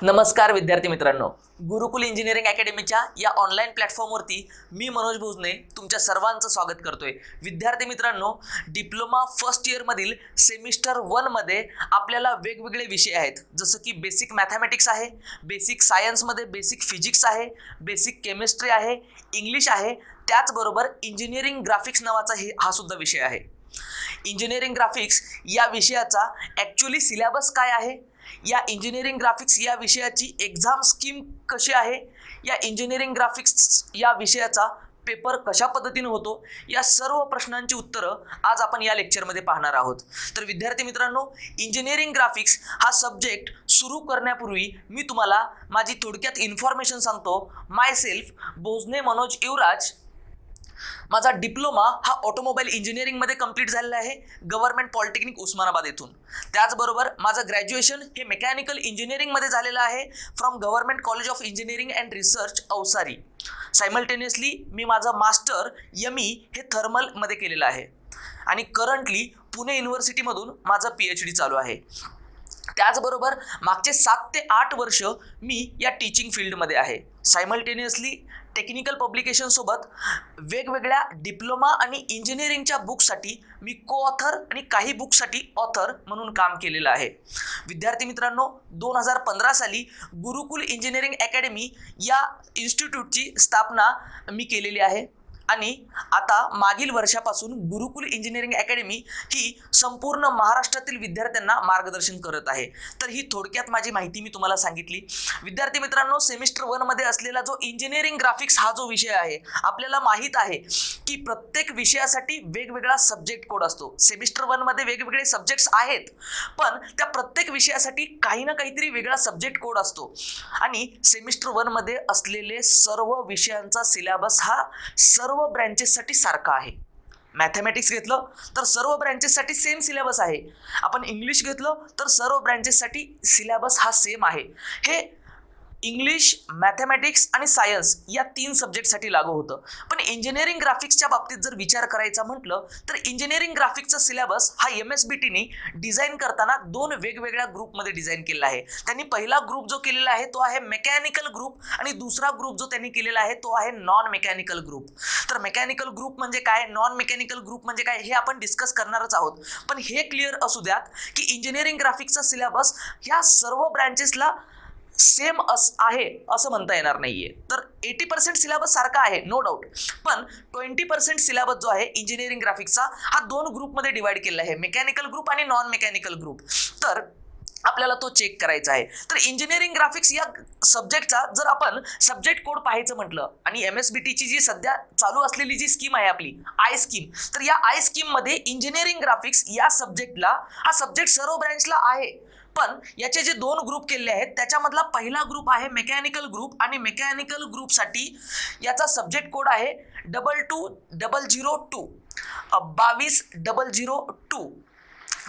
नमस्कार विद्यार्थी मित्रांनो, गुरुकुल इंजिनिअरिंग अकॅडमीच्या या ऑनलाईन प्लॅटफॉर्मवरती मी मनोज भोजने तुमच्या सर्वांचं स्वागत करतोय. विद्यार्थी मित्रांनो, डिप्लोमा फर्स्ट इयरमधील सेमिस्टर 1 मध्ये आपल्याला वेगवेगळे विषय आहेत, जसं की बेसिक मॅथमॅटिक्स आहे, बेसिक सायन्समध्ये बेसिक फिजिक्स आहे, बेसिक केमिस्ट्री आहे, इंग्लिश आहे, त्याचबरोबर इंजिनिअरिंग ग्राफिक्स नावाचा हा सुद्धा विषय आहे. इंजिनिअरिंग ग्राफिक्स या विषयाचा ॲक्च्युली सिलेबस काय आहे, या इंजिनिअरिंग ग्राफिक्स या विषयाची एक्झाम स्कीम कशी आहे, या इंजिनिअरिंग ग्राफिक्स या विषयाचा पेपर कशा पद्धतीने होतो, या सर्व प्रश्नांची उत्तरं आज आपण या लेक्चरमध्ये पाहणार आहोत. तर विद्यार्थी मित्रांनो, इंजिनिअरिंग ग्राफिक्स हा सब्जेक्ट सुरू करण्यापूर्वी मी तुम्हाला माझी थोडक्यात इन्फॉर्मेशन सांगतो. माय सेल्फ भोजने मनोज युवराज. माझा डिप्लोमा हा ऑटोमोबाईल इंजिनिअरिंगमध्ये कंप्लीट झालेला आहे गव्हर्नमेंट पॉलिटेक्निक उस्मानाबाद येथून. त्याचबरोबर माझं ग्रॅज्युएशन हे मेकॅनिकल इंजिनिअरिंगमध्ये झालेलं आहे from government college of engineering and research Awasari. Simultaneously मी माझं मास्टर ME हे थर्मलमध्ये केलेलं आहे आणि करंटली पुणे युनिव्हर्सिटीमधून माझं PhD चालू आहे. त्याचबरोबर मागचे 7 ते 8 वर्ष मी या टीचिंग फील्डमध्ये आहे. सायमल्टेनियसली टेक्निकल पब्लिकेशनसोबत वेगवेगळ्या डिप्लोमा आणि इंजिनिअरिंगच्या बुकसाठी मी को-ऑथर आणि काही बुकसाठी ऑथर म्हणून काम केलेलं आहे. विद्यार्थी मित्रांनो, 2015 साली गुरुकुल इंजिनिअरिंग अकॅडमी या इन्स्टिट्यूटची स्थापना मी केलेली आहे आणि आता मागील वर्षापासून गुरुकुल इंजिनिअरिंग अकॅडमी ही संपूर्ण महाराष्ट्रातील विद्यार्थ्यांना मार्गदर्शन करत आहे. तर ही थोडक्यात माझी माहिती मी तुम्हाला सांगितली. विद्यार्थी मित्रांनो, सेमिस्टर 1 मध्ये असलेला जो इंजिनिअरिंग ग्राफिक्स हा जो विषय आहे, आपल्याला माहीत आहे की प्रत्येक विषयासाठी वेगवेगळा सब्जेक्ट कोड असतो. सेमिस्टर 1 मध्ये वेगवेगळे सब्जेक्ट्स आहेत, पण त्या प्रत्येक विषयासाठी काही ना काहीतरी वेगळा सब्जेक्ट कोड असतो आणि सेमिस्टर 1 मध्ये असलेले सर्व विषयांचा सिलेबस हा सर्व ब्रँचेससाठी सारखा आहे. मॅथमॅटिक्स घेतलं तर सर्व ब्रँचेससाठी सेम सिलेबस आहे. आपण इंग्लिश घेतलं तर सर्व ब्रँचेससाठी सिलेबस हा सेम आहे. हे इंग्लिश, मॅथमॅटिक्स आणि सायन्स या 3 सब्जेक्टसाठी लागू होतं. पण इंजिनिअरिंग ग्राफिक्सच्या बाबतीत जर विचार करायचा म्हटलं तर इंजिनिअरिंग ग्राफिक्सचा सिलेबस हा MSBTने डिझाईन करताना 2 वेगवेगळ्या ग्रुपमध्ये डिझाईन केला आहे. त्यांनी पहिला ग्रुप जो केलेला आहे तो आहे मेकॅनिकल ग्रुप आणि दुसरा ग्रुप जो त्यांनी केलेला आहे तो आहे नॉन मेकॅनिकल ग्रुप. तर मेकॅनिकल ग्रुप म्हणजे काय, नॉन मेकॅनिकल ग्रुप म्हणजे काय, हे आपण डिस्कस करणारच आहोत. पण हे क्लिअर असू द्यात की इंजिनिअरिंग ग्राफिक्सचा सिलेबस ह्या सर्व ब्रँचेसला सेम आहे असं म्हणता येणार नाहीये. तर 80% सिलेबस सारखा आहे, नो डाऊट. पण 20% सिलेबस जो आहे इंजिनिअरिंग ग्राफिक्सचा हा 2 ग्रुपमध्ये डिवाइड केला आहे, मेकॅनिकल ग्रुप आणि नॉन मेकॅनिकल ग्रुप. तर आपल्याला तो चेक करायचा आहे. तर इंजिनिअरिंग ग्राफिक्स या सब्जेक्टचा जर आपण सब्जेक्ट कोड पाहायचं म्हटलं आणि MSBTची जी सध्या चालू असलेली जी स्कीम आहे आपली आय स्कीम, तर या आय स्कीममध्ये इंजिनिअरिंग ग्राफिक्स या सब्जेक्टला हा सब्जेक्ट सर्व ब्रँचला आहे. पण याचे जे 2 ग्रुप केले आहेत त्याच्यामधला पहिला ग्रुप आहे मेकॅनिकल ग्रुप आणि मेकॅनिकल ग्रुपसाठी याचा सब्जेक्ट कोड आहे 22002 22002.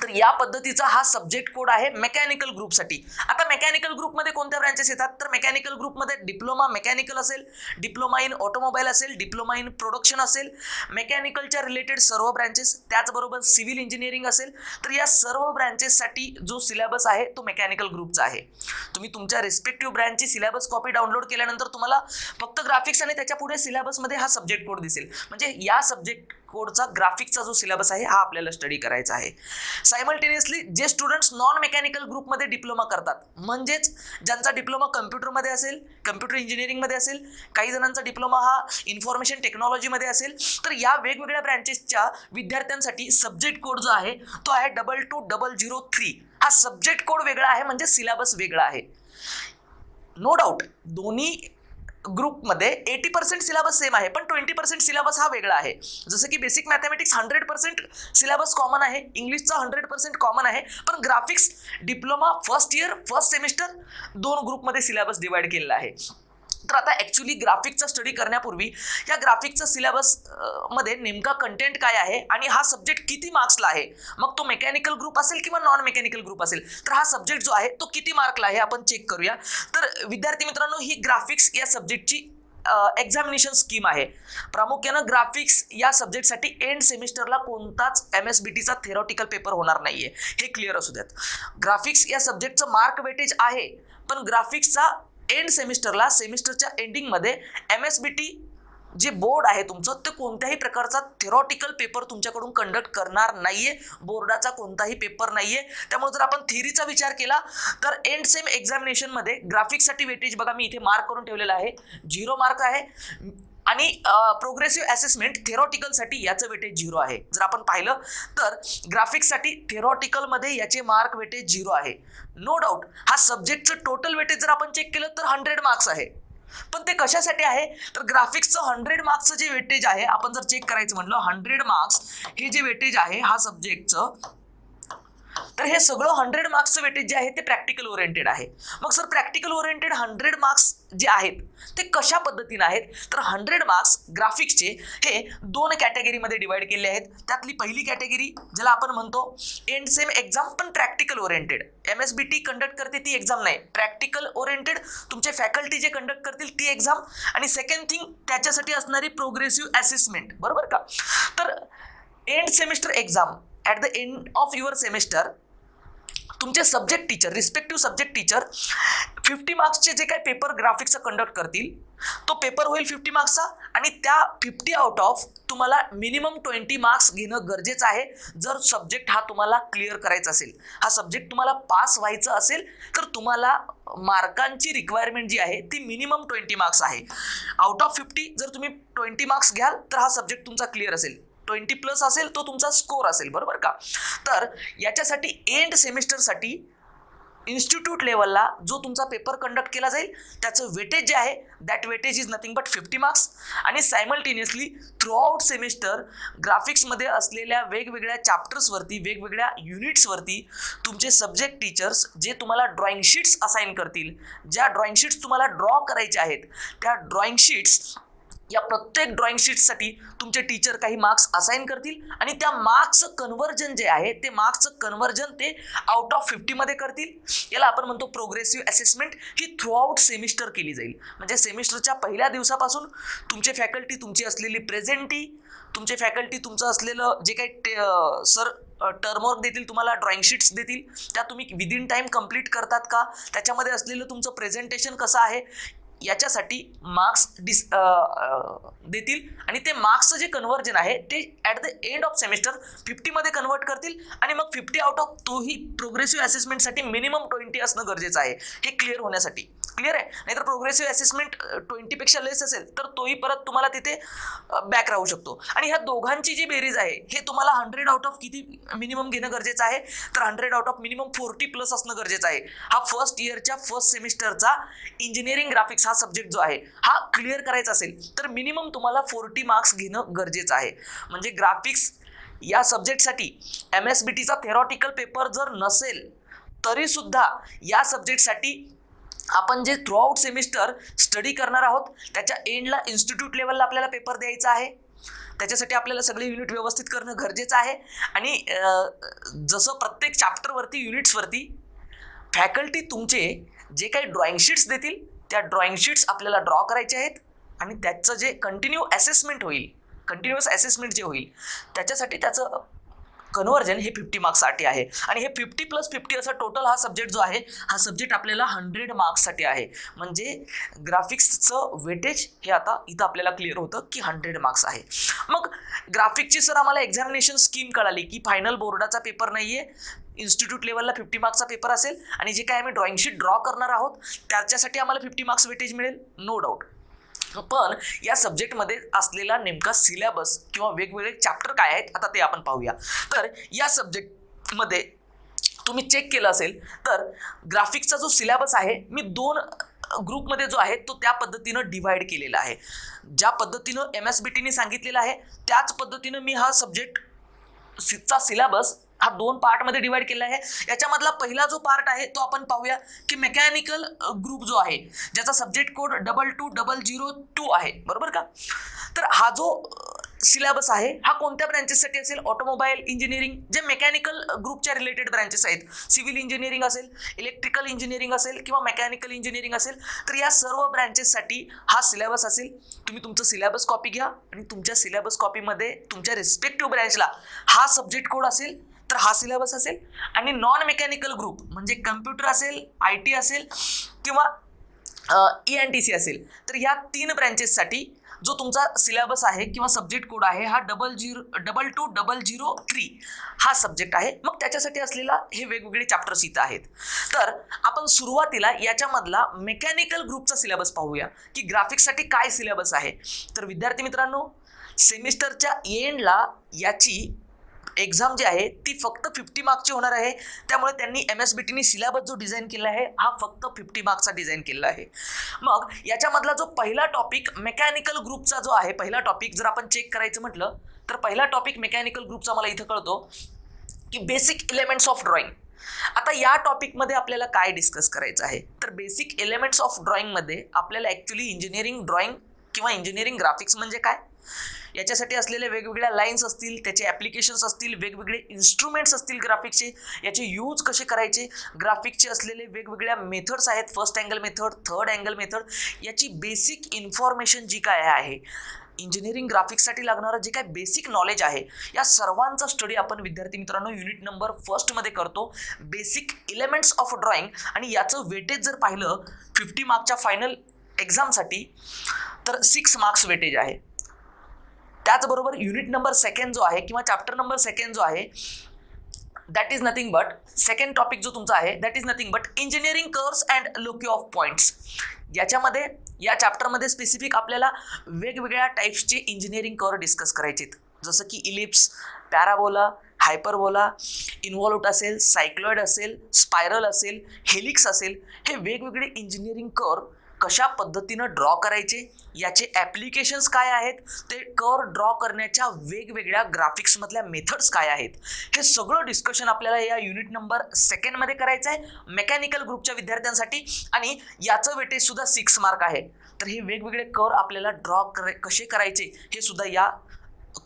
तर या पद्धतीचा हा सब्जेक्ट कोड आहे मेकॅनिकल ग्रुपसाठी. आता मेकॅनिकल ग्रुपमध्ये कोणत्या ब्रँचेस येतात, तर मेकॅनिकल ग्रुपमध्ये डिप्लोमा मेकॅनिकल असेल, डिप्लोमा इन ऑटोमोबाईल असेल, डिप्लोमा इन प्रोडक्शन असेल, मेकॅनिकलच्या रिलेटेड सर्व ब्रँचेस, त्याचबरोबर सिव्हिल इंजिनिअरिंग असेल. तर या सर्व ब्रँचेससाठी जो सिलेबस आहे तो मेकॅनिकल ग्रुपचा आहे. तुम्ही तुमच्या रिस्पेक्टिव्ह ब्रँचची सिलेबस कॉपी डाउनलोड केल्यानंतर तुम्हाला फक्त ग्राफिक्स आणि त्याच्या पुढे सिलेबसमध्ये हा सब्जेक्ट कोड दिसेल. म्हणजे या सब्जेक्ट कोडचा ग्राफिक्सचा जो सिलेबस आहे हा आपल्याला स्टडी करायचा आहे. सायमल्टेनियसली जे स्टुडंट्स नॉन मेकॅनिकल ग्रुपमध्ये डिप्लोमा करतात, म्हणजेच ज्यांचा डिप्लोमा कम्प्युटरमध्ये असेल, कम्प्युटर इंजिनिअरिंगमध्ये असेल, काही जणांचा डिप्लोमा हा इन्फॉर्मेशन टेक्नॉलॉजीमध्ये असेल, तर या वेगवेगळ्या ब्रँचेसच्या विद्यार्थ्यांसाठी सब्जेक्ट कोड जो आहे तो आहे 22003. हा सब्जेक्ट कोड वेगळा आहे म्हणजे सिलेबस वेगळा आहे. नो डाऊट दोन्ही ग्रुपमध्ये 80% सिलेबस सेम आहे, पण 20% सिलेबस हा वेगळा आहे. जसं की बेसिक मॅथमॅटिक्स 100% सिलेबस कॉमन आहे, इंग्लिशचा 100% कॉमन आहे, पण graphics diploma first year first semester 2 ग्रुपमध्ये सिलेबस डिवाइड केलेला आहे. तर आता ॲक्च्युली ग्राफिक्सचा स्टडी करण्यापूर्वी या ग्राफिक्सचा सिलेबस मध्ये नेमका कंटेंट काय आहे आणि हा सब्जेक्ट किती मार्क्सला आहे, मग तो मेकॅनिकल ग्रुप असेल किंवा नॉन मेकॅनिकल ग्रुप असेल, तर हा सब्जेक्ट जो आहे तो किती मार्कला आहे आपण चेक करूया. तर विद्यार्थी मित्रांनो, ही ग्राफिक्स या सब्जेक्टची एक्झामिनेशन स्कीम आहे. प्रामुख्यानं ग्राफिक्स या सब्जेक्टसाठी एंड सेमिस्टरला कोणताच MSBTचा थेरॉटिकल पेपर होणार नाहीये, हे क्लिअर असू द्यात. ग्राफिक्स या सब्जेक्टचं मार्क वेटेज आहे, पण ग्राफिक्सचा एंड सेमिस्टरला सेमिस्टरच्या एंडिंगमध्ये MSBT जे बोर्ड आहे तुमचं ते कोणत्याही प्रकारचा थेरॉटिकल पेपर तुमच्याकडून कंडक्ट करणार नाहीये. बोर्डाचा कोणताही पेपर नाहीये. त्यामुळे जर आपण थिअरीचा विचार केला तर एंड सेम एक्झामिनेशनमध्ये ग्राफिक्ससाठी वेटेज बघा मी इथे मार्क करून ठेवलेला आहे, 0 मार्क आहे. आणि प्रोग्रेसिव्ह असेसमेंट थेरॉटिकलसाठी याचं वेटेज 0 आहे. जर आपण पाहिलं तर ग्राफिक्ससाठी थेरॉटिकलमध्ये याचे मार्क वेटेज 0 आहे. नो डाऊट हा सब्जेक्टचं टोटल वेटेज जर आपण चेक केलं तर 100 मार्क्स आहे. पण ते कशासाठी आहे तर ग्राफिक्सचं 100 मार्क्सचं जे वेटेज आहे, आपण जर चेक करायचं म्हणलं 100 मार्क्स हे जे वेटेज आहे हा सब्जेक्टचं, तर हे सगळं 100 मार्क्सचं वेटेज जे आहे ते प्रॅक्टिकल ओरिएंटेड आहे. मग सर प्रॅक्टिकल ओरिएंटेड 100 मार्क्स जे आहेत ते कशा पद्धतीने आहेत तर 100 मार्क्स ग्राफिक्सचे हे 2 कॅटेगरीमध्ये डिवाइड केले आहेत. त्यातली पहिली कॅटेगरी ज्याला आपण म्हणतो एंड सेम एक्झाम पण प्रॅक्टिकल ओरिएंटेड. MSBT कंडक्ट करते ती एक्झाम नाही, प्रॅक्टिकल ओरिएंटेड तुमचे फॅकल्टी जे कंडक्ट करतील ती एक्झाम. आणि सेकंड थिंग त्याच्यासाठी असणारी प्रोग्रेसिव्ह असेसमेंट, बरोबर का. तर end semester exam at the end of your semester तुमचे subject teacher, respective subject teacher 50 मार्क्सचे जे काही पेपर ग्राफिक्सचा कंडक्ट करतील तो पेपर होईल 50 मार्क्सचा. आणि त्या 50 आउट ऑफ तुम्हाला मिनिमम 20 मार्क्स घेणं गरजेचं आहे जर सब्जेक्ट हा तुम्हाला क्लिअर करायचा असेल. हा सब्जेक्ट तुम्हाला पास व्हायचं असेल तर तुम्हाला मार्कांची रिक्वायरमेंट जी आहे ती मिनिमम 20 मार्क्स आहे. आउट ऑफ 50 जर तुम्ही 20 मार्क्स घ्याल तर हा सब्जेक्ट तुमचा क्लिअर असेल. 20 प्लस असेल तो तुमचा स्कोर असेल, बरोबर का. तर याच्यासाठी एंड सेमिस्टरसाठी इन्स्टिट्यूट लेवलला जो तुमचा पेपर कंडक्ट केला जाईल त्याचं वेटेज जे आहे that weightage is nothing but 50 marks. आणि सायमल्टेनियसली थ्रू आउट सेमिस्टर ग्राफिक्समध्ये असलेल्या वेगवेगळ्या चॅप्टर्सवरती, वेगवेगळ्या युनिट्सवरती तुमचे सब्जेक्ट टीचर्स जे तुम्हाला ड्रॉइंग शीट्स असाइन करतील, ज्या ड्रॉइंग शीट्स तुम्हाला ड्रॉ करायच्या आहेत त्या ड्रॉइंग शीट्स, या प्रत्येक ड्रॉइंग शीट्ससाठी तुमचे टीचर काही मार्क्स असाइन करतील आणि त्या मार्क्सचं कन्व्हर्जन जे आहे ते मार्क्सचं कन्व्हर्जन ते आउट ऑफ 50 मध्ये करतील. याला आपण म्हणतो प्रोग्रेसिव्ह असेसमेंट. ही थ्रू आउट सेमिस्टर केली जाईल. म्हणजे सेमिस्टरच्या पहिल्या दिवसापासून तुमचे फॅकल्टी, तुमची असलेली प्रेझेंटी, तुमचे फॅकल्टी तुमचं असलेलं जे काही सर टर्मवर्क देतील तुम्हाला, ड्रॉइंग शीट्स देतील, त्या तुम्ही विदिन टाइम कंप्लीट करतात का, त्याच्यामध्ये असलेलं तुमचं प्रेझेंटेशन कसं आहे याच्यासाठी मार्क्स देतील. आणि ते मार्क्सचं जे कन्व्हर्जन आहे ते at the end of semester 50 मध्ये कन्वर्ट करतील. आणि मग 50 आउट ऑफ तोही प्रोग्रेसिव्ह असेसमेंटसाठी मिनिमम 20 असणं गरजेचं आहे हे क्लिअर होण्यासाठी. क्लिअर आहे. नाहीतर प्रोग्रेसिव्ह असेसमेंट 20 पेक्षा लेस असेल तर तोही परत तुम्हाला तिथे बॅक राहू शकतो. आणि ह्या दोघांची जी बेरीज आहे हे तुम्हाला 100 आउट ऑफ किती मिनिमम घेणं गरजेचं आहे तर 100 आउट ऑफ मिनिमम 40 प्लस असणं गरजेचं आहे. हा फर्स्ट इयरच्या फर्स्ट सेमिस्टरचा इंजिनिअरिंग ग्राफिक्स हा सब्जेक्ट जो आहे हा क्लिअर करायचा असेल तर मिनिमम तुम्हाला 40 मार्क्स घेणं गरजेचं आहे. म्हणजे ग्राफिक्स या सब्जेक्टसाठी MSBTचा थेरॉटिकल पेपर जर नसेल तरी सुद्धा या सब्जेक्टसाठी आपण जे थ्रू आउट सेमिस्टर स्टडी करणार आहोत त्याच्या एंडला इन्स्टिट्यूट लेवलला आपल्याला पेपर द्यायचा आहे. त्याच्यासाठी आपल्याला सगळे युनिट व्यवस्थित करणं गरजेचं आहे. आणि जसं प्रत्येक चॅप्टरवरती, युनिट्सवरती फॅकल्टी तुमचे जे काही ड्रॉइंग शीट्स देतील त्या ड्रॉइंग शीट्स आपल्याला ड्रॉ करायचे आहेत. आणि त्याचं जे कंटिन्युअस असेसमेंट जे होईल त्याच्यासाठी त्याचं कन्व्हर्जन हे 50 मार्क्ससाठी आहे. आणि हे 50 प्लस 50 असा टोटल हा सब्जेक्ट जो आहे हा सब्जेक्ट आपल्याला 100 मार्क्ससाठी आहे. म्हणजे ग्राफिक्सचं वेटेज हे आता इथं आपल्याला क्लिअर होतं की 100 मार्क्स आहे. मग ग्राफिक्सची सर आम्हाला एक्झामिनेशन स्कीम कळाली की फायनल बोर्डाचा पेपर नाही आहे, इन्स्टिट्यूट लेवलला 50 मार्क्सचा पेपर असेल आणि जे काय आम्ही ड्रॉइंग शीट ड्रॉ करणार आहोत त्याच्यासाठी आम्हाला 50 मार्क्स वेटेज मिळेल, नो डाऊट. पण या सब्जेक्टमध्ये असलेला नेमका सिलेबस किंवा वेगवेगळे चॅप्टर काय आहेत आता ते आपण पाहूया. तर या सब्जेक्टमध्ये तुम्ही चेक केलं असेल तर ग्राफिक्सचा जो सिलेबस आहे मी 2 ग्रुपमध्ये जो आहे तो त्या पद्धतीनं डिवाइड केलेला आहे. ज्या पद्धतीनं MSBTने सांगितलेलं आहे त्याच पद्धतीनं मी हा सब्जेक्टचा सिलेबस हा 2 पार्टमध्ये डिवाइड केला आहे. याच्यामधला पहिला जो पार्ट आहे तो आपण पाहूया की मेकॅनिकल ग्रुप जो आहे ज्याचा सब्जेक्ट कोड 22002 आहे, बरोबर का. तर हा जो सिलेबस आहे हा कोणत्या ब्रँचेससाठी असेल? ऑटोमोबाईल इंजिनिअरिंग, जे मेकॅनिकल ग्रुपच्या रिलेटेड ब्रँचेस आहेत, सिव्हिल इंजिनिअरिंग असेल, इलेक्ट्रिकल इंजिनिअरिंग असेल किंवा मेकॅनिकल इंजिनिअरिंग असेल, तर या सर्व ब्रँचेससाठी हा सिलेबस असेल. तुम्ही तुमचं सिलेबस कॉपी घ्या आणि तुमच्या सिलेबस कॉपीमध्ये तुमच्या रिस्पेक्टिव्ह ब्रँचला हा सब्जेक्ट कोड असेल तर हा सिलेबस असेल. आणि नॉन मेकॅनिकल ग्रुप म्हणजे कम्प्युटर असेल, IT असेल किंवा ENTC असेल, तर ह्या 3 ब्रँचेससाठी जो तुमचा सिलेबस आहे किंवा सब्जेक्ट कोड आहे हा 22003 हा सब्जेक्ट आहे. मग त्याच्यासाठी असलेला हे वेगवेगळे चॅप्टर्स इथं आहेत. तर आपण सुरुवातीला याच्यामधला मेकॅनिकल ग्रुपचा सिलेबस पाहूया की ग्राफिक्ससाठी काय सिलेबस आहे. तर विद्यार्थी मित्रांनो, सेमिस्टरच्या एंडला याची एक्झाम जी आहे ती फक्त 50 मार्क्सची होणार आहे. त्यामुळे त्यांनी MSBTने सिलेबस जो डिझाईन केला आहे हा फक्त 50 मार्क्सचा डिझाईन केला आहे. मग याच्यामधला जो पहिला टॉपिक मेकॅनिकल ग्रुपचा जो आहे, पहिला टॉपिक जर आपण चेक करायचं म्हटलं तर पहिला टॉपिक मेकॅनिकल ग्रुपचा मला इथं कळतो की बेसिक एलिमेंट्स ऑफ ड्रॉइंग. आता या टॉपिकमध्ये आपल्याला काय डिस्कस करायचं आहे? तर बेसिक एलिमेंट्स ऑफ ड्रॉइंगमध्ये आपल्याला ॲक्च्युली इंजिनिअरिंग ड्रॉइंग किंवा इंजिनिअरिंग ग्राफिक्स म्हणजे काय, याच्यासाठी असलेले वेगवेगळ्या लाईन्स असतील, त्याचे ॲप्लिकेशन्स असतील, वेगवेगळे इन्स्ट्रुमेंट्स असतील ग्राफिक्सचे, याचे यूज कसे करायचे, ग्राफिक्सचे असलेले वेगवेगळ्या मेथड्स आहेत, first angle method, third angle method, याची बेसिक इन्फॉर्मेशन जी काय आहे, इंजिनिअरिंग ग्राफिक्ससाठी लागणारं जे काय बेसिक नॉलेज आहे, या सर्वांचा स्टडी आपण विद्यार्थी मित्रांनो युनिट नंबर 1 मध्ये करतो, बेसिक एलिमेंट्स ऑफ ड्रॉइंग. आणि याचं वेटेज जर पाहिलं 50 मार्क्सच्या फायनल एक्झामसाठी तर 6 मार्क्स वेटेज आहे. त्याचबरोबर युनिट नंबर 2 जो आहे किंवा चॅप्टर नंबर 2 जो आहे that is nothing but, second topic जो तुमचा आहे that is nothing but engineering curves and लोकी ऑफ पॉईंट्स. याच्यामध्ये या चॅप्टरमध्ये स्पेसिफिक आपल्याला वेगवेगळ्या टाईप्सचे इंजिनिअरिंग कर्व डिस्कस करायचे, जसं की इलिप्स, पॅराबोला, हायपरबोला, इन्व्हॉल्यूट असेल, सायक्लॉइड असेल, स्पायरल असेल, हेलिक्स असेल, हे वेगवेगळे इंजिनिअरिंग कर्व कशा पद्धतीनं ड्रॉ करायचे, याचे ॲप्लिकेशन्स काय आहेत, ते कर्व ड्रॉ करण्याच्या वेगवेगळ्या ग्राफिक्समधल्या मेथड्स काय आहेत, हे सगळं डिस्कशन आपल्याला या युनिट नंबर 2 मध्ये करायचं आहे मेकॅनिकल ग्रुपच्या विद्यार्थ्यांसाठी. आणि याचं वेटेज सुद्धा 6 मार्क आहे. तर हे वेगवेगळे कर्व आपल्याला ड्रॉ कसे करायचे हे सुद्धा या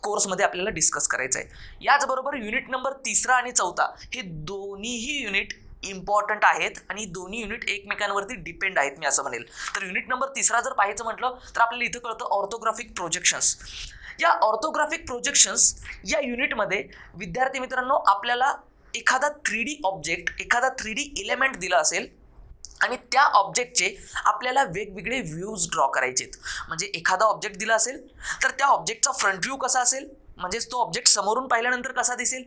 कोर्समध्ये आपल्याला डिस्कस करायचं आहे. याचबरोबर युनिट नंबर 3 आणि 4 हे दोन्हीही युनिट इम्पॉर्टंट आहेत आणि दोन्ही युनिट एकमेकांवरती डिपेंड आहेत मी असं म्हणेल. तर युनिट नंबर 3 जर पाहायचं म्हटलं तर आपल्याला इथं कळतं ऑर्थोग्राफिक प्रोजेक्शन्स. या ऑर्थोग्राफिक प्रोजेक्शन्स या युनिटमध्ये विद्यार्थी मित्रांनो आपल्याला एखादा 3D ऑब्जेक्ट, एखादा 3D एलिमेंट दिला असेल आणि त्या ऑब्जेक्टचे आपल्याला वेगवेगळे व्ह्यूज ड्रॉ करायचे आहेत. म्हणजे एखादा ऑब्जेक्ट दिला असेल तर त्या ऑब्जेक्टचा फ्रंट व्ह्यू कसा असेल, म्हणजेच तो ऑब्जेक्ट समोरून पाहिल्यानंतर कसा दिसेल,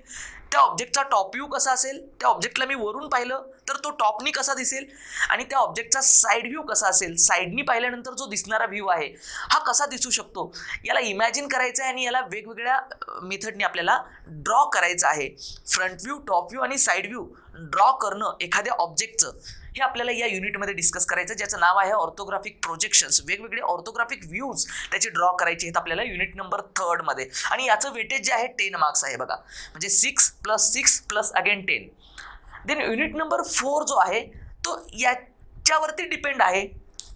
त्या ऑब्जेक्टचा टॉप व्ह्यू कसा असेल, त्या ऑब्जेक्टला मी वरून पाहिलं तर तो टॉपनी कसा दिसेल, आणि त्या ऑब्जेक्टचा साईड व्ह्यू कसा असेल, साईडनी पाहिल्यानंतर जो दिसणारा व्ह्यू आहे हा कसा दिसू शकतो, याला इमॅजिन करायचं आहे आणि याला वेगवेगळ्या मेथडनी आपल्याला ड्रॉ करायचं आहे. फ्रंट व्ह्यू, टॉप व्ह्यू आणि साईड व्ह्यू ड्रॉ करणं एखाद्या ऑब्जेक्टचं हे आपल्याला या युनिटमध्ये डिस्कस करायचं, ज्याचं नाव आहे ऑर्थोग्राफिक प्रोजेक्शन्स. वेगवेगळे ऑर्थोग्राफिक व्ह्यूज त्याचे ड्रॉ करायचे आहेत आपल्याला युनिट नंबर 3 मध्ये. आणि याचं वेटेज जे आहे 10 मार्क्स आहे बघा, म्हणजे 6 + 6 + अगेन 10. देन युनिट नंबर 4 जो आहे तो याच्यावरती डिपेंड आहे,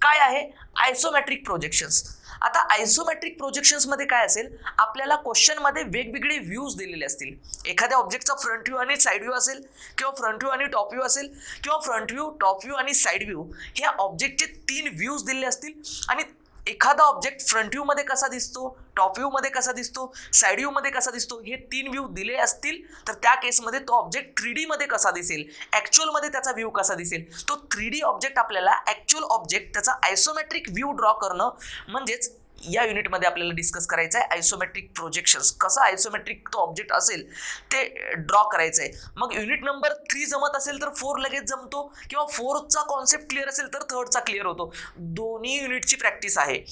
काय आहे, आयसोमेट्रिक प्रोजेक्शन्स. आता आयसोमेट्रिक प्रोजेक्शन्समध्ये काय असेल, आपल्याला क्वेश्चनमध्ये वेगवेगळे व्ह्यूज दिलेले असतील. एखाद्या ऑब्जेक्टचा फ्रंट व्ह्यू आणि साईड व्ह्यू असेल, किंवा फ्रंट व्ह्यू आणि टॉप व्ह्यू असेल, किंवा फ्रंट व्ह्यू, टॉप व्ह्यू आणि साईड व्ह्यू, ह्या ऑब्जेक्टचे 3 व्ह्यूज दिलेले असतील. आणि एखादा ऑब्जेक्ट फ्रंट व्ह्यूमध्ये कसा दिसतो, टॉप व्ह्यूमध्ये कसा दिसतो, साईड व्ह्यूमध्ये कसा दिसतो, हे 3 व्ह्यू दिले असतील तर त्या केसमध्ये तो ऑब्जेक्ट 3D मध्ये कसा दिसेल, ॲक्च्युअलमध्ये त्याचा व्ह्यू कसा दिसेल, तो 3D ऑब्जेक्ट आपल्याला ॲक्च्युअल ऑब्जेक्ट त्याचा आयसोमेट्रिक व्ह्यू ड्रॉ करणं, म्हणजेच या युनिटमध्ये आपल्याला डिस्कस करायचं आहे आयसोमेट्रिक प्रोजेक्शन्स. कसं आयसोमेट्रिक तो ऑब्जेक्ट असेल ते ड्रॉ करायचं आहे. मग युनिट नंबर 3 जमत असेल तर 4 लगेच जमतो, किंवा 4चा कॉन्सेप्ट क्लिअर असेल तर 3चा क्लिअर होतो. दोन्ही युनिटची प्रॅक्टिस आहे.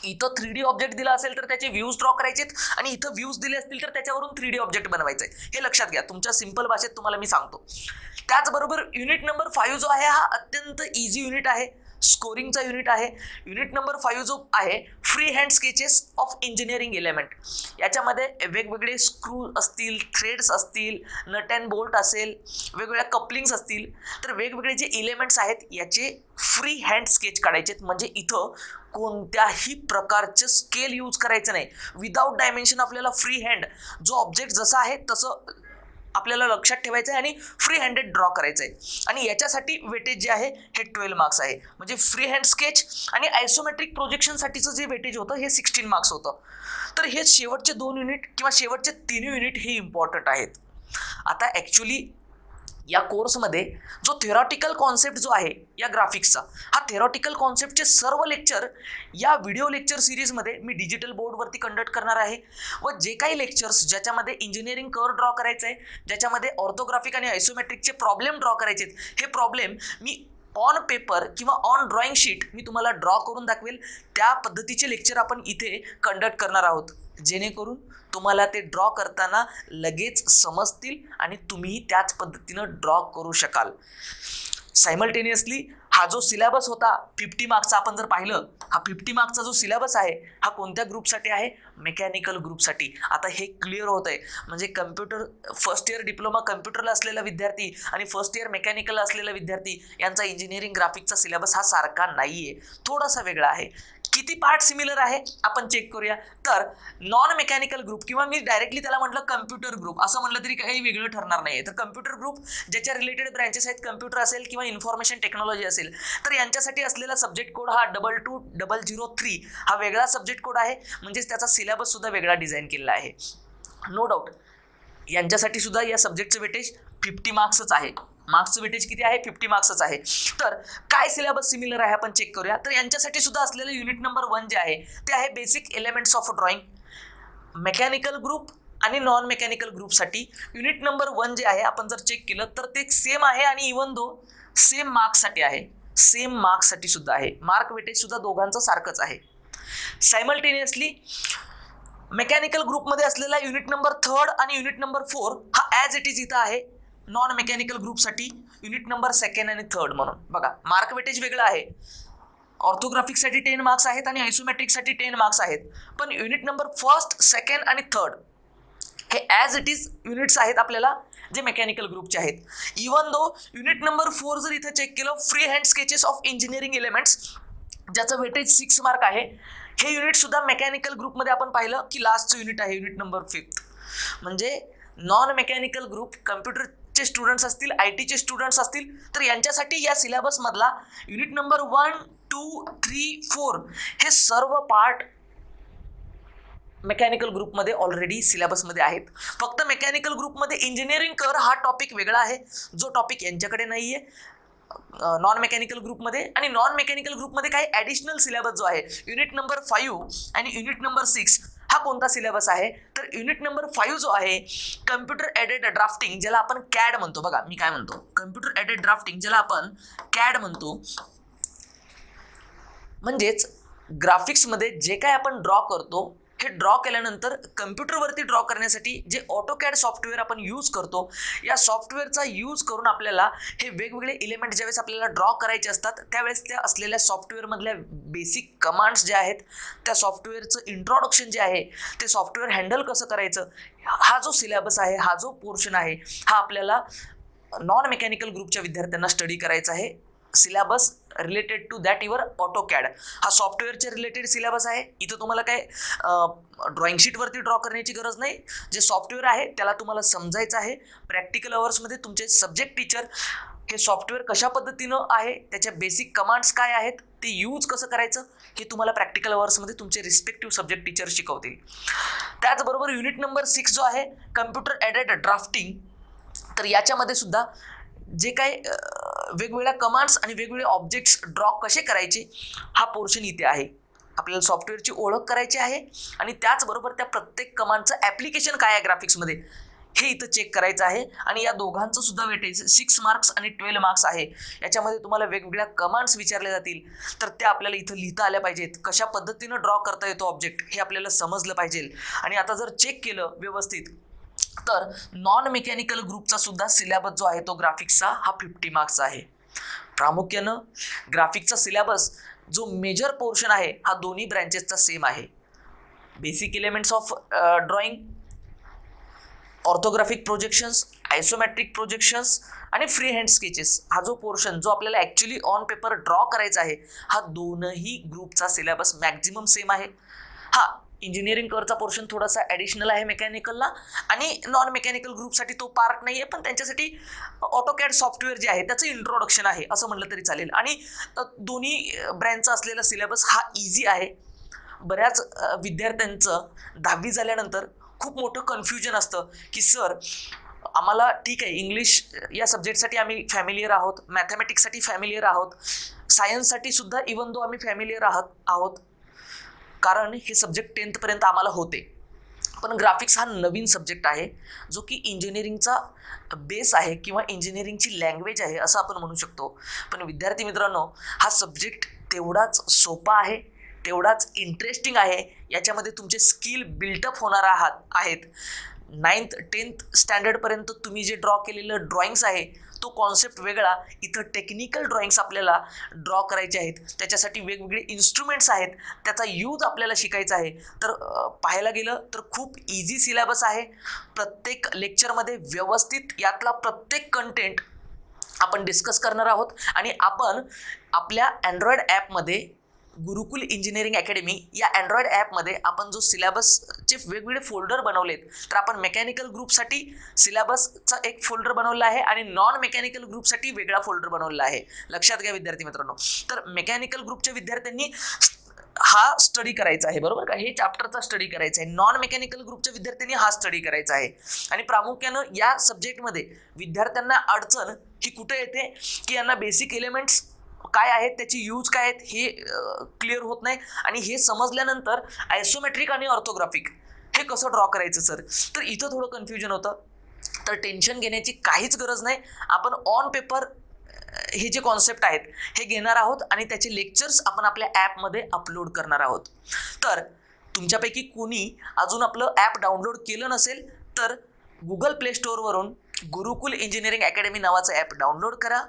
इथं 3D ऑब्जेक्ट दिला असेल तर त्याचे व्ह्यूज ड्रॉ करायचेत, आणि इथं व्ह्यूज दिले असतील तर त्याच्यावरून 3D ऑब्जेक्ट बनवायचं आहे. हे लक्षात घ्या, तुमच्या सिंपल भाषेत तुम्हाला मी सांगतो. त्याचबरोबर युनिट नंबर 5 जो आहे हा अत्यंत इझी युनिट आहे, स्कोरिंगचा युनिट आहे. युनिट नंबर 5 जो आहे free hand sketches of engineering element. याच्यामध्ये वेगवेगळे स्क्रू असतील, थ्रेड्स असतील, नट अँड बोल्ट असेल, वेगवेगळ्या कपलिंग्स असतील, तर वेगवेगळे जे एलिमेंट्स आहेत याचे फ्री हँड स्केच काढायचे. म्हणजे इथं कोणत्याही प्रकारचं स्केल यूज करायचं नाही. विदाउट डायमेन्शन आपल्याला फ्री हँड जो ऑब्जेक्ट जसा आहे तसं आपल्याला लक्षात ठेवायचं आहे आणि फ्री हँडेड ड्रॉ करायचं आहे. आणि याच्यासाठी वेटेज जे आहे हे 12 मार्क्स आहे. म्हणजे फ्री हँड स्केच आणि आयसोमेट्रिक प्रोजेक्शनसाठीचं जे वेटेज होतं हे 16 मार्क्स होतं. तर हे शेवटचे 2 युनिट किंवा शेवटचे 3 युनिट हे इम्पॉर्टंट आहेत. आता ॲक्च्युली या कोर्समध्ये जो थेरॉटिकल कॉन्सेप्ट जो आहे या ग्राफिक्सचा, हा थेरॉटिकल कॉन्सेप्टचे सर्व लेक्चर या व्हिडिओ लेक्चर सिरीजमध्ये मी डिजिटल बोर्डवरती कंडक्ट करणार आहे. व जे काही लेक्चर्स ज्याच्यामध्ये इंजिनिअरिंग कर्व ड्रॉ करायचं आहे, ज्याच्यामध्ये ऑर्थोग्राफिक आणि आयसोमेट्रिकचे प्रॉब्लेम ड्रॉ करायचे आहेत, हे प्रॉब्लेम मी ऑन पेपर किंवा ऑन ड्रॉइंग शीट मी तुम्हाला ड्रॉ करून दाखवेल. त्या पद्धतीचे लेक्चर आपण इथे कंडक्ट करणार आहोत, जेणेकरून तुम्हाला ते ड्रॉ करताना लगेच समजतील आणि तुम्ही त्याच पद्धतीनं ड्रॉ करू शकाल. सायमल्टेनियसली हा जो सिलेबस होता 50 मार्क्सचा, आपण जर पाहिलं हा 50 मार्क्सचा जो सिलेबस आहे हा कोणत्या ग्रुपसाठी आहे? मेकॅनिकल ग्रुपसाठी. आता हे क्लिअर होत आहे. म्हणजे कम्प्युटर फर्स्ट इयर डिप्लोमा कम्प्युटरला असलेला विद्यार्थी आणि फर्स्ट इयर मेकॅनिकलला असलेला विद्यार्थी यांचा इंजिनिअरिंग ग्राफिकचा सिलेबस हा सारखा नाही आहे, थोडासा वेगळा आहे. किती पार्ट सिमिलर आहे आपण चेक करूया. तर नॉन मेकॅनिकल ग्रुप किंवा मी डायरेक्टली त्याला म्हटलं कम्प्युटर ग्रुप असं म्हटलं तरी काही वेगळं ठरणार नाही. तर कम्प्युटर ग्रुप ज्याच्या रिलेटेड ब्रँचेस आहेत, कम्प्युटर असेल किंवा इन्फॉर्मेशन टेक्नॉलॉजी असेल, तर यांच्यासाठी असलेला सब्जेक्ट कोड हा 22003 हा वेगळा सब्जेक्ट कोड आहे. म्हणजेच त्याचा सिलेबस सुद्धा वेगळा डिझाईन केलेला आहे. नो डाऊट यांच्यासाठी सुद्धा या सब्जेक्टचं वेटेज 50 मार्क्सच आहे. मार्क्सचं वेटेज किती आहे? 50 मार्क्सच आहे. तर काय सिलेबस सिमिलर आहे आपण चेक करूया. तर यांच्यासाठी सुद्धा असलेलं युनिट नंबर 1 जे आहे ते आहे basic elements of drawing. Mechanical group आणि नॉन मेकॅनिकल ग्रुपसाठी युनिट नंबर 1 जे आहे आपण जर चेक केलं तर ते सेम आहे आणि इवन दो सेम मार्क्ससाठी आहे, सेम मार्क्ससाठी सुद्धा आहे. मार्क वेटेज सुद्धा दोघांचं सारखंच आहे. सायमल्टेनियसली मेकॅनिकल ग्रुपमध्ये असलेला युनिट नंबर 3 आणि युनिट नंबर 4 हा ॲज इट इज इथं आहे. नॉन मेकॅनिकल ग्रुपसाठी युनिट नंबर 2 आणि 3 म्हणून बघा मार्क वेटेज वेगळं आहे. ऑर्थोग्राफिकसाठी 10 मार्क्स आहेत आणि आयसोमेट्रिकसाठी 10 मार्क्स आहेत. पण युनिट नंबर 1, 2 आणि 3 हे ॲज इट इज युनिट्स आहेत आपल्याला जे मेकॅनिकल ग्रुपचे आहेत. इवन दो युनिट नंबर 4 जर इथं चेक केलं, free hand sketches of engineering elements, ज्याचं वेटेज 6 मार्क आहे, हे युनिट सुद्धा मेकॅनिकल ग्रुपमध्ये आपण पाहिलं की लास्टचं युनिट आहे युनिट नंबर 5. म्हणजे नॉन मेकॅनिकल ग्रुप कम्प्युटरचे स्टुडंट्स असतील, IT चे स्टुडंट्स असतील, तर यांच्यासाठी या सिलेबसमधला युनिट नंबर 1, 2, 3, 4 हे सर्व पार्ट मेकॅनिकल ग्रुपमध्ये ऑलरेडी सिलेबसमध्ये आहेत. फक्त मेकॅनिकल ग्रुपमध्ये इंजिनिअरिंग कर हा टॉपिक वेगळा आहे, जो टॉपिक यांच्याकडे नाही आहे नॉन मेकॅनिकल ग्रुपमध्ये. आणि नॉन मेकॅनिकल ग्रुपमध्ये काही ॲडिशनल सिलेबस जो आहे युनिट नंबर 5 आणि युनिट नंबर 6 हा कोणता सिलेबस आहे? तर युनिट नंबर 5 जो आहे कम्प्युटर एडेड ड्राफ्टिंग, ज्याला आपण कॅड म्हणतो. बघा मी काय म्हणतो, कम्प्युटर एडेड ड्राफ्टिंग ज्याला आपण कॅड म्हणतो. म्हणजेच ग्राफिक्समध्ये जे काय आपण ड्रॉ करतो हे ड्रॉ केल्यानंतर कम्प्युटरवरती ड्रॉ करण्यासाठी जे ऑटोकॅड सॉफ्टवेअर आपण यूज करतो, या सॉफ्टवेअरचा यूज करून आपल्याला हे वेगवेगळे एलिमेंट ज्यावेळेस आपल्याला ड्रॉ करायचे असतात त्यावेळेस त्या असलेल्या सॉफ्टवेअरमधल्या बेसिक कमांड्स ज्या आहेत, त्या सॉफ्टवेअरचं इंट्रोडक्शन जे आहे, ते सॉफ्टवेअर हँडल कसं करायचं, हा जो सिलेबस आहे, हा जो पोर्शन आहे, हा आपल्याला नॉन मेकॅनिकल ग्रुपच्या विद्यार्थ्यांना स्टडी करायचा आहे. Syllabus related to that your AutoCAD हा सॉफ्टवेअरचे रिलेटेड सिलेबस आहे. इथं तुम्हाला काय ड्रॉइंग शीटवरती ड्रॉ करण्याची गरज नाही. जे सॉफ्टवेअर आहे त्याला तुम्हाला समजायचं आहे. प्रॅक्टिकल अवर्समध्ये तुमचे सब्जेक्ट टीचर हे सॉफ्टवेअर कशा पद्धतीनं आहे, त्याच्या बेसिक कमांड्स काय आहेत, ते यूज कसं करायचं हे तुम्हाला प्रॅक्टिकल अवर्समध्ये तुमचे रिस्पेक्टिव्ह सब्जेक्ट टीचर शिकवतील. त्याचबरोबर युनिट नंबर 6 जो आहे कम्प्युटर एडेड ड्राफ्टिंग, तर याच्यामध्ये सुद्धा जे काही वेगवेगळ्या कमांड्स आणि वेगवेगळे ऑब्जेक्ट्स ड्रॉ कसे करायचे हा पोर्शन इथे आहे. आपल्याला सॉफ्टवेअरची ओळख करायची आहे आणि त्याचबरोबर त्या प्रत्येक कमांडचं ॲप्लिकेशन काय आहे ग्राफिक्समध्ये हे इथं चेक करायचं आहे. आणि या दोघांचं सुद्धा वेटेज 6 मार्क्स आणि 12 मार्क्स आहे. याच्यामध्ये तुम्हाला वेगवेगळ्या कमांड्स विचारल्या जातील, तर त्या आपल्याला इथं लिहिता आल्या पाहिजेत. कशा पद्धतीनं ड्रॉ करता येतो ऑब्जेक्ट हे आपल्याला समजलं पाहिजे. आणि आता जर चेक केलं व्यवस्थित तर नॉन मेकॅनिकल ग्रुपचा सुद्धा सिलेबस जो आहे तो ग्राफिक्सचा हा 50 मार्क्सचा आहे. प्रामुख्यानं ग्राफिक्सचा सिलेबस जो मेजर पोर्शन आहे हा दोन्ही ब्रँचेसचा सेम आहे. Basic elements of drawing, orthographic projections, isometric projections आणि फ्री हँड स्केचेस, हा जो पोर्शन जो आपल्याला ॲक्च्युली ऑन पेपर ड्रॉ करायचा आहे, हा दोनही ग्रुपचा सिलेबस मॅक्झिमम सेम आहे. हा इंजिनिअरिंग करचा पोर्शन थोडासा ॲडिशनल आहे मेकॅनिकलला, आणि नॉन मेकॅनिकल ग्रुपसाठी तो पार्ट नाही आहे, पण त्यांच्यासाठी ऑटोकॅड सॉफ्टवेअर जे आहे त्याचं इंट्रोडक्शन आहे असं म्हटलं तरी चालेल. आणि दोन्ही ब्रँचचा असलेला सिलेबस हा इझी आहे. बऱ्याच विद्यार्थ्यांचं 10वी झाल्यानंतर खूप मोठं कन्फ्युजन असतं की सर आम्हाला ठीक आहे इंग्लिश या सब्जेक्टसाठी आम्ही फॅमिलियर आहोत, मॅथमॅटिक्ससाठी फॅमिलियर आहोत, सायन्ससाठी सुद्धा इवन दो आम्ही फॅमिलियर आहोत कारण हे सब्जेक्ट 10th पर्यंत आम्हाला होते, पण ग्राफिक्स हा नवीन सब्जेक्ट आहे जो की इंजिनिअरिंगचा बेस आहे किंवा इंजिनिअरिंगची लँग्वेज आहे असं आपण म्हणू शकतो. पण विद्यार्थी मित्रांनो, हा सब्जेक्ट तेवढाच सोपा आहे, तेवढाच इंटरेस्टिंग आहे. याच्यामध्ये तुमचे स्किल बिल्टअप होणार आहेत. 9th 10th स्टँडर्डपर्यंत तुम्ही जे ड्रॉ केलेलं ड्रॉइंग्स आहे तो कॉन्सेप्ट वेगळा, इथं टेक्निकल ड्रॉइंग्स आपल्याला ड्रॉ करायचे आहेत, त्याच्यासाठी वेगवेगळे इन्स्ट्रुमेंट्स आहेत, त्याचा यूज आपल्याला शिकायचा आहे. तर पाहायला गेलं तर खूप इझी सिलेबस आहे. प्रत्येक लेक्चरमध्ये व्यवस्थित यातला प्रत्येक कंटेंट आपण डिस्कस करणार आहोत. आणि आपण आपल्या अँड्रॉइड ॲपमध्ये गुरुकुल इंजिनिअरिंग अकॅडमी या अँड्रॉइड ॲपमध्ये आपण जो सिलेबसचे वेगवेगळे फोल्डर बनवलेत, तर आपण मेकॅनिकल ग्रुपसाठी सिलेबसचा एक फोल्डर बनवला आहे आणि नॉन मेकॅनिकल ग्रुपसाठी वेगळा फोल्डर बनवला आहे. लक्षात घ्या विद्यार्थी मित्रांनो. तर मेकॅनिकल ग्रुपच्या विद्यार्थ्यांनी हा स्टडी करायचा आहे, बरोबर का, हे चॅप्टरचा स्टडी करायचा आहे. नॉन मेकॅनिकल ग्रुपच्या विद्यार्थ्यांनी हा स्टडी करायचा आहे. आणि प्रामुख्यानं या सब्जेक्टमध्ये विद्यार्थ्यांना अडचण ही कुठे येते की यांना बेसिक एलिमेंट्स काय आहेत, त्याची यूज काय आहेत हे क्लिअर होत नाही. आणि हे समजल्यानंतर आयसोमेट्रिक आणि ऑर्थोग्राफिक हे कसं ड्रॉ करायचं सर, तर इथं थोडं कन्फ्युजन होतं. तर टेन्शन घेण्याची काहीच गरज नाही. आपण ऑन पेपर हे जे कॉन्सेप्ट आहेत हे घेणार आहोत आणि त्याचे लेक्चर्स आपण आपल्या ॲपमध्ये अपलोड करणार आहोत. तर तुमच्यापैकी कोणी अजून आपलं ॲप डाउनलोड केलं नसेल तर गुगल प्ले स्टोअरवरून गुरुकुल इंजिनिअरिंग अकॅडमी नावाचं ॲप डाउनलोड करा.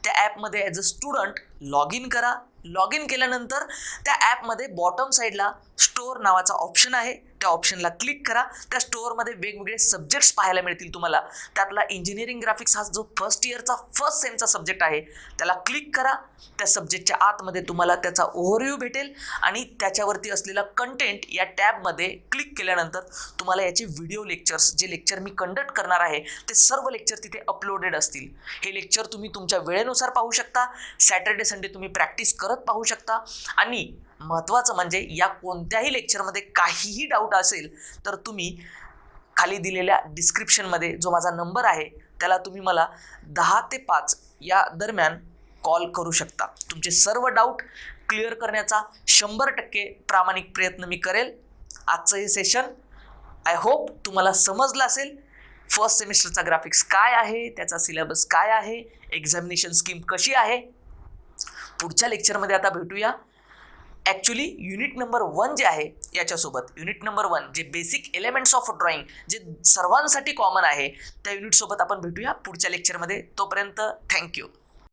त्या ॲपमध्ये as a student log in करा. लॉग इन केल्यानंतर त्या ॲपमध्ये बॉटम साईडला स्टोअर नावाचा ऑप्शन आहे, त्या ऑप्शनला क्लिक करा. त्या स्टोअरमध्ये वेगवेगळे सब्जेक्ट्स पाहायला मिळतील तुम्हाला. त्यातला इंजिनिअरिंग ग्राफिक्स हा जो फर्स्ट सेमचा सब्जेक्ट आहे त्याला क्लिक करा. त्या सब्जेक्टच्या आतमध्ये तुम्हाला त्याचा ओव्हरव्ह्यू भेटेल आणि त्याच्यावरती असलेला कंटेंट या टॅबमध्ये क्लिक केल्यानंतर तुम्हाला याचे व्हिडिओ लेक्चर्स, जे लेक्चर मी कंडक्ट करणार आहे ते सर्व लेक्चर तिथे अपलोडेड असतील. हे लेक्चर तुम्ही तुमच्या वेळेनुसार पाहू शकता. सॅटर्डे संडे तुम्ही प्रॅक्टिस करत पाहू शकता. आणि महत्त्वाचं म्हणजे या कोणत्याही लेक्चरमध्ये काहीही डाऊट असेल तर तुम्ही खाली दिलेल्या डिस्क्रिप्शनमध्ये जो माझा नंबर आहे त्याला तुम्ही मला 10 ते 5 या दरम्यान कॉल करू शकता. तुमचे सर्व डाऊट क्लिअर करण्याचा 100% प्रामाणिक प्रयत्न मी करेल. आजचं हे सेशन आय होप तुम्हाला समजलं असेल. फर्स्ट सेमिस्टरचा ग्राफिक्स काय आहे, त्याचा सिलेबस काय आहे, एक्झामिनेशन स्कीम कशी आहे. पुढच्या लेक्चरमध्ये आता भेटूया ॲक्च्युली युनिट नंबर 1 जे आहे याच्यासोबत. युनिट नंबर 1 जे बेसिक एलिमेंट्स ऑफ ड्रॉइंग जे सर्वांसाठी कॉमन आहे त्या युनिटसोबत आपण भेटूया पुढच्या लेक्चरमध्ये. तोपर्यंत थँक्यू.